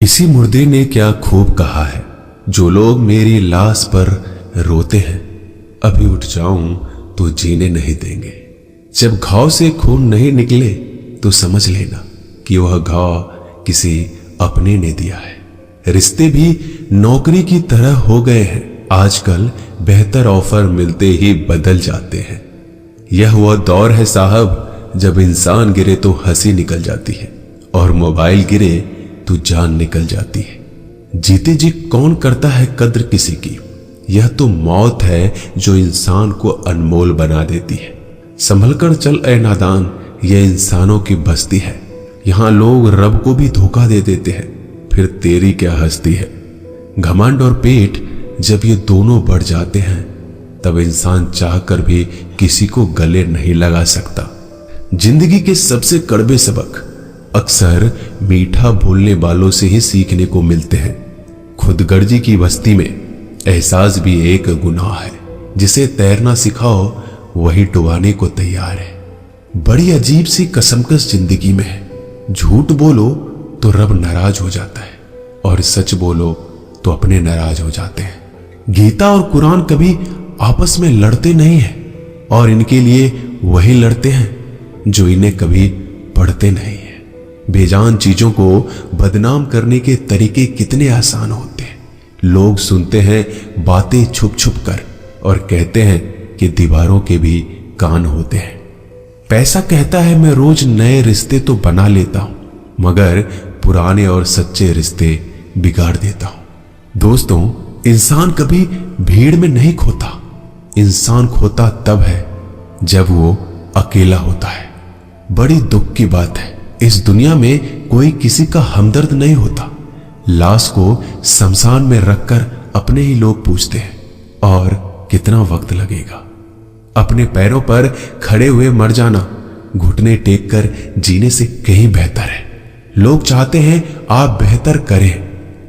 इसी मुर्दे ने क्या खूब कहा है, जो लोग मेरी लाश पर रोते हैं, अभी उठ जाऊं तो जीने नहीं देंगे। जब घाव से खून नहीं निकले तो समझ लेना कि वह घाव किसी अपने ने दिया है। रिश्ते भी नौकरी की तरह हो गए हैं, आजकल बेहतर ऑफर मिलते ही बदल जाते हैं। यह वह दौर है साहब, जब इंसान गिरे तो हंसी निकल जाती है और मोबाइल गिरे तो जान निकल जाती है। जीते जी कौन करता है कद्र किसी की, यह तो मौत है जो इंसान को अनमोल बना देती है। संभल कर चल ए नादान, यह इंसानों की बस्ती है। यहां लोग रब को भी धोखा दे देते हैं, फिर तेरी क्या हस्ती है। घमंड और पेट जब ये दोनों बढ़ जाते हैं, तब इंसान चाहकर भी किसी को गले नहीं लगा सकता। जिंदगी के सबसे कड़वे सबक अक्सर मीठा बोलने वालों से ही सीखने को मिलते हैं। खुदगर्जी की बस्ती में एहसास भी एक गुनाह है। जिसे तैरना सिखाओ वही डुबाने को तैयार है। बड़ी अजीब सी कसमकस जिंदगी में है। झूठ बोलो तो रब नाराज हो जाता है और सच बोलो तो अपने नाराज हो जाते हैं। गीता और कुरान कभी आपस में लड़ते नहीं हैं और इनके लिए वही लड़ते हैं जो इन्हें कभी पढ़ते नहीं है। बेजान चीजों को बदनाम करने के तरीके कितने आसान होते हैं। लोग सुनते हैं बातें छुप छुप कर और कहते हैं कि दीवारों के भी कान होते हैं। पैसा कहता है मैं रोज नए रिश्ते तो बना लेता हूं, मगर पुराने और सच्चे रिश्ते बिगाड़ देता हूं। दोस्तों, इंसान कभी भीड़ में नहीं खोता। इंसान खोता तब है जब वो अकेला होता है। बड़ी दुख की बात है, इस दुनिया में कोई किसी का हमदर्द नहीं होता। लाश को शमशान में रखकर अपने ही लोग पूछते हैं, और कितना वक्त लगेगा। अपने पैरों पर खड़े हुए मर जाना घुटने टेक कर जीने से कहीं बेहतर है। लोग चाहते हैं आप बेहतर करें,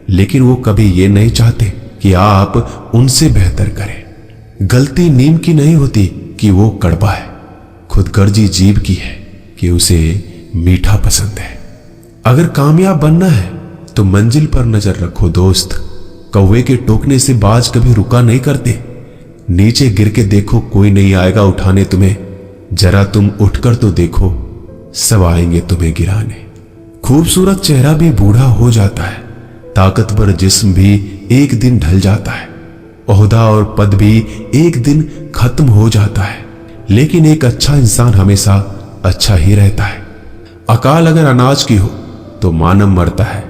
लेकिन वो कभी ये नहीं चाहते कि आप उनसे बेहतर करें। गलती नीम की नहीं होती कि वो कड़वा है, खुदगर्जी जीव की है कि उसे मीठा पसंद है। अगर कामयाब बनना है तो मंजिल पर नजर रखो दोस्त। कौवे के टोकने से बाज कभी रुका नहीं करते। नीचे गिर के देखो, कोई नहीं आएगा उठाने तुम्हें। जरा तुम उठकर तो देखो, सब आएंगे तुम्हें गिराने। खूबसूरत चेहरा भी बूढ़ा हो जाता है, ताकतवर जिस्म भी एक दिन ढल जाता है, ओहदा और पद भी एक दिन खत्म हो जाता है, लेकिन एक अच्छा इंसान हमेशा अच्छा ही रहता है। अकाल अगर अनाज की हो तो मानव मरता है,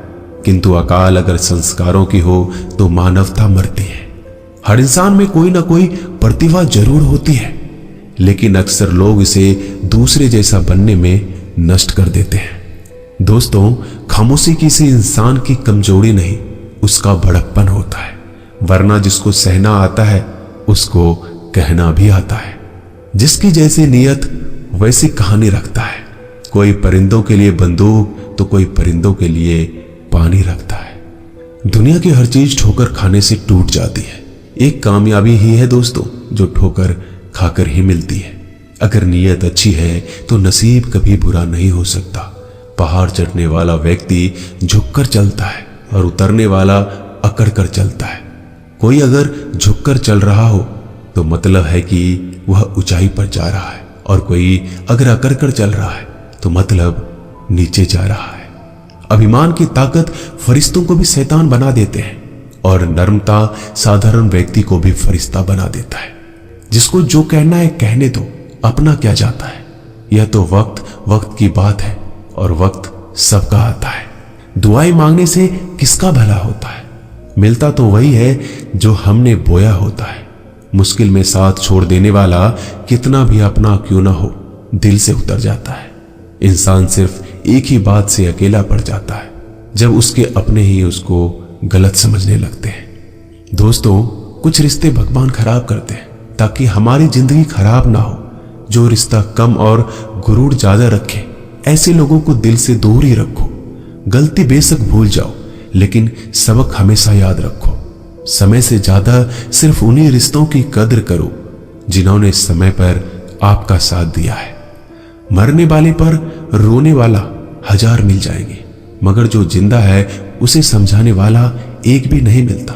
किंतु अकाल अगर संस्कारों की हो तो मानवता मरती है। हर इंसान में कोई ना कोई प्रतिभा जरूर होती है, लेकिन अक्सर लोग इसे दूसरे जैसा बनने में नष्ट कर देते हैं। दोस्तों, खामोशी किसी इंसान की कमजोरी नहीं, उसका बड़प्पन होता है। वरना जिसको सहना आता है उसको कहना भी आता है। जिसकी जैसी नियत वैसी कहानी रखता है। कोई परिंदों के लिए बंदूक तो कोई परिंदों के लिए पानी रखता है। दुनिया की हर चीज ठोकर खाने से टूट जाती है। एक कामयाबी ही है दोस्तों जो ठोकर खाकर ही मिलती है। अगर नीयत अच्छी है तो नसीब कभी बुरा नहीं हो सकता। पहाड़ चढ़ने वाला व्यक्ति झुककर चलता है और उतरने वाला अकड़ कर चलता है। कोई अगर झुककर चल रहा हो तो मतलब है कि वह ऊंचाई पर जा रहा है, और कोई अगर अकड़ कर चल रहा है तो मतलब नीचे जा रहा है। अभिमान की ताकत फरिश्तों को भी शैतान बना देते हैं, और नर्मता साधारण व्यक्ति को भी फरिश्ता बना देता है। जिसको जो कहना है कहने दो, अपना क्या जाता है। यह तो वक्त की बात है, और वक्त सबका आता है। दुआएं मांगने से किसका भला होता है। मिलता तो वही है जो हमने बोया होता है। मुश्किल में साथ छोड़ देने वाला कितना भी अपना क्यों ना हो, दिल से उतर जाता है। इंसान सिर्फ एक ही बात से अकेला पड़ जाता है, जब उसके अपने ही उसको गलत समझने लगते हैं। दोस्तों, कुछ रिश्ते भगवान खराब करते हैं ताकि हमारी जिंदगी खराब ना हो। जो रिश्ता कम और गुरूर ज्यादा रखे, ऐसे लोगों को दिल से दूर ही रखो। गलती बेशक भूल जाओ, लेकिन सबक हमेशा याद रखो। समय से ज्यादा सिर्फ उन्हीं रिश्तों की कद्र करो जिन्होंने समय पर आपका साथ दिया है। मरने वाले पर रोने वाला 1000 मिल जाएंगे, मगर जो जिंदा है उसे समझाने वाला एक भी नहीं मिलता।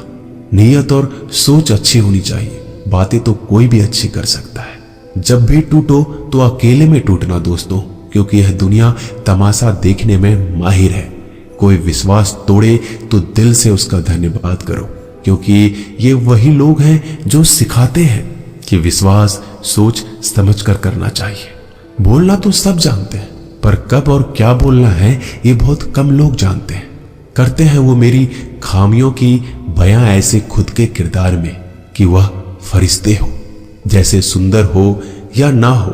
नीयत और सोच अच्छी होनी चाहिए, बातें तो कोई भी अच्छी कर सकता है। जब भी टूटो तो अकेले में टूटना दोस्तों, क्योंकि यह दुनिया तमाशा देखने में माहिर है। कोई विश्वास तोड़े तो दिल से उसका धन्यवाद करो, क्योंकि ये वही लोग हैं जो सिखाते हैं कि विश्वास सोच समझ कर करना चाहिए। बोलना तो सब जानते हैं, पर कब और क्या बोलना है ये बहुत कम लोग जानते हैं। करते हैं वो मेरी खामियों की बयां ऐसे खुद के किरदार में कि वह फरिश्ते हो, जैसे सुंदर हो या ना हो,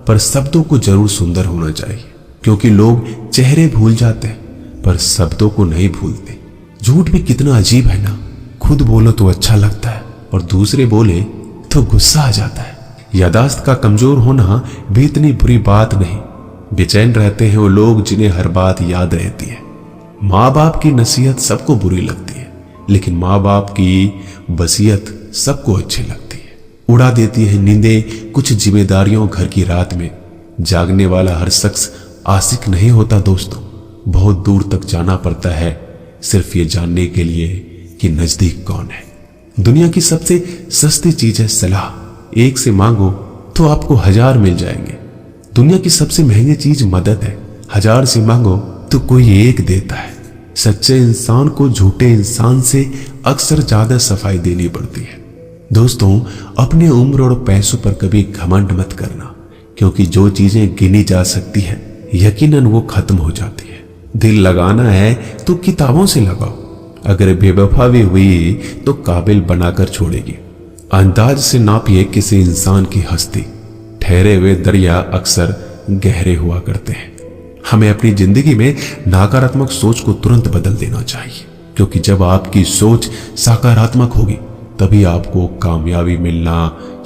पर शब्दों को जरूर सुंदर होना चाहिए, क्योंकि लोग चेहरे भूल जाते हैं पर शब्दों को नहीं भूलते। झूठ भी कितना अजीब है ना, खुद बोलो तो अच्छा लगता है और दूसरे बोले तो गुस्सा आ जाता है। यादाश्त का कमजोर होना भी इतनी बुरी बात नहीं। बेचैन रहते हैं वो लोग जिन्हें हर बात याद रहती है। माँ बाप की नसीहत सबको बुरी लगती है, लेकिन माँ बाप की वसीयत सबको अच्छी लगती है। उड़ा देती है नींदें कुछ जिम्मेदारियों घर की रात में। जागने वाला हर शख्स आशिक नहीं होता दोस्तों, बहुत दूर तक जाना पड़ता है सिर्फ ये जानने के लिए कि नजदीक कौन है। दुनिया की सबसे सस्ती चीज है सलाह। एक से मांगो तो आपको 1000 मिल जाएंगे। दुनिया की सबसे महंगी चीज मदद है। 1000 से मांगो तो कोई एक देता है। सच्चे इंसान को झूठे इंसान से अक्सर ज्यादा सफाई देनी पड़ती है। दोस्तों, अपनी उम्र और पैसों पर कभी घमंड मत करना, क्योंकि जो चीजें गिनी जा सकती है यकीनन वो खत्म हो जाती है। दिल लगाना है तो किताबों से लगाओ, अगर बेवफा भी हुई तो काबिल बनाकर छोड़ेगी। अंदाज से नापिए किसी इंसान की हस्ती। ठहरे हुए दरिया अक्सर गहरे हुआ करते हैं। हमें अपनी जिंदगी में नकारात्मक सोच को तुरंत बदल देना चाहिए, क्योंकि जब आपकी सोच सकारात्मक होगी तभी आपको कामयाबी मिलना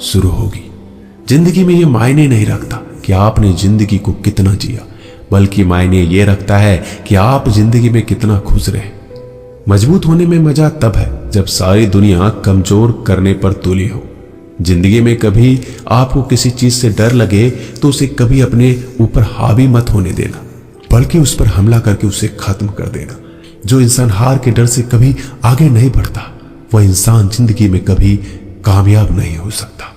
शुरू होगी। जिंदगी में यह मायने नहीं रखता कि आपने जिंदगी को कितना जिया, बल्कि मायने ये रखता है कि आप जिंदगी में कितना खुश रहे। मजबूत होने में मजा तब है जब सारी दुनिया कमजोर करने पर तुली हो। जिंदगी में कभी आपको किसी चीज से डर लगे तो उसे कभी अपने ऊपर हावी मत होने देना, बल्कि उस पर हमला करके उसे खत्म कर देना। जो इंसान हार के डर से कभी आगे नहीं बढ़ता, वह इंसान जिंदगी में कभी कामयाब नहीं हो सकता।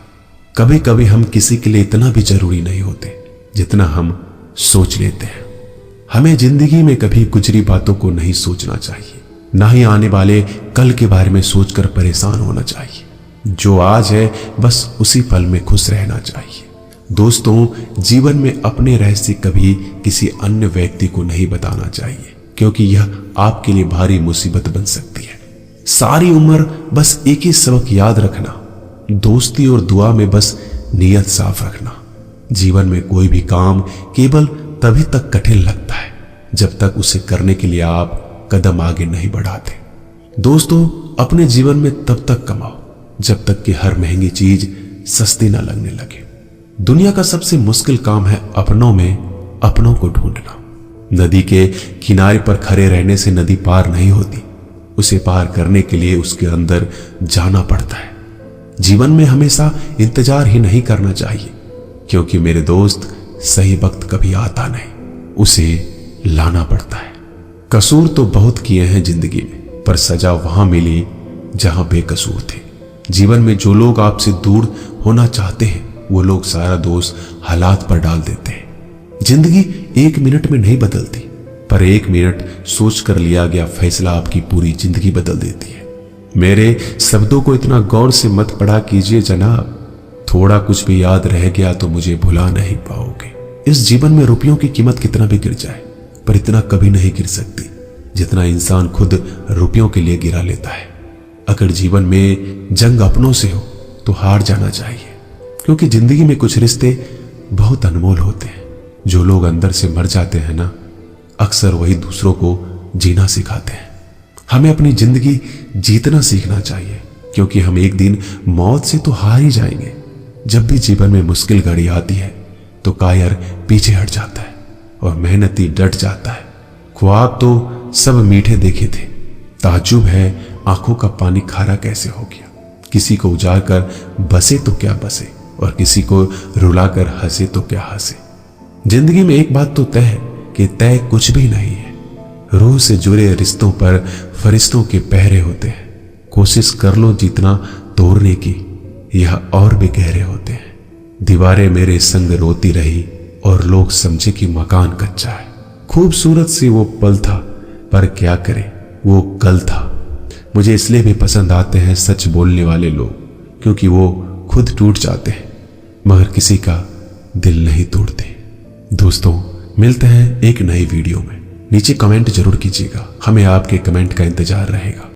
कभी कभी हम किसी के लिए इतना भी जरूरी नहीं होते जितना हम सोच लेते हैं। हमें जिंदगी में कभी गुजरी बातों को नहीं सोचना चाहिए, ना ही आने वाले कल के बारे में सोचकर परेशान होना चाहिए। जो आज है बस उसी पल में खुश रहना चाहिए। दोस्तों, जीवन में अपने रहस्य कभी किसी अन्य व्यक्ति को नहीं बताना चाहिए, क्योंकि यह आपके लिए भारी मुसीबत बन सकती है। सारी उम्र बस एक ही सबक याद रखना, दोस्ती और दुआ में बस नीयत साफ रखना। जीवन में कोई भी काम केवल तभी तक कठिन लगता है जब तक उसे करने के लिए आप कदम आगे नहीं बढ़ाते। दोस्तों, अपने जीवन में तब तक कमाओ जब तक कि हर महंगी चीज सस्ती ना लगने लगे। दुनिया का सबसे मुश्किल काम है अपनों में अपनों को ढूंढना। नदी के किनारे पर खड़े रहने से नदी पार नहीं होती, उसे पार करने के लिए उसके अंदर जाना पड़ता है। जीवन में हमेशा इंतजार ही नहीं करना चाहिए, क्योंकि मेरे दोस्त सही वक्त कभी आता नहीं, उसे लाना पड़ता है। कसूर तो बहुत किए हैं जिंदगी में, पर सजा वहां मिली जहां बेकसूर थे। जीवन में जो लोग आपसे दूर होना चाहते हैं वो लोग सारा दोष हालात पर डाल देते हैं। जिंदगी 1 मिनट में नहीं बदलती, पर 1 मिनट सोच कर लिया गया फैसला आपकी पूरी जिंदगी बदल देती है। मेरे शब्दों को इतना गौर से मत पढ़ा कीजिए जनाब, थोड़ा कुछ भी याद रह गया तो मुझे भुला नहीं पाओगे। इस जीवन में रुपयों की कीमत कितना भी गिर जाए, पर इतना कभी नहीं गिर सकती जितना इंसान खुद रुपयों के लिए गिरा लेता है। अगर जीवन में जंग अपनों से हो तो हार जाना चाहिए, क्योंकि जिंदगी में कुछ रिश्ते बहुत अनमोल होते हैं। जो लोग अंदर से मर जाते हैं ना, अक्सर वही दूसरों को जीना सिखाते हैं। हमें अपनी जिंदगी जीतना सीखना चाहिए, क्योंकि हम एक दिन मौत से तो हार ही जाएंगे। जब भी जीवन में मुश्किल घड़ी आती है तो कायर पीछे हट जाता है और मेहनती डट जाता है। ख्वाब तो सब मीठे देखे थे, ताज्जुब है आंखों का पानी खारा कैसे हो गया। किसी को उजाड़ कर बसे तो क्या बसे, और किसी को रुलाकर हंसे तो क्या हंसे। जिंदगी में एक बात तो तय है कि तय कुछ भी नहीं है। रूह से जुड़े रिश्तों पर फरिश्तों के पहरे होते हैं। कोशिश कर लो जितना तोड़ने की, यह और भी गहरे होते हैं। दीवारें मेरे संग रोती रही और लोग समझे कि मकान कच्चा है। खूबसूरत सी वो पल था, पर क्या करें, वो कल था। मुझे इसलिए भी पसंद आते हैं सच बोलने वाले लोग, क्योंकि वो खुद टूट जाते हैं मगर किसी का दिल नहीं तोड़ते। दोस्तों, मिलते हैं एक नई वीडियो में। नीचे कमेंट जरूर कीजिएगा, हमें आपके कमेंट का इंतजार रहेगा।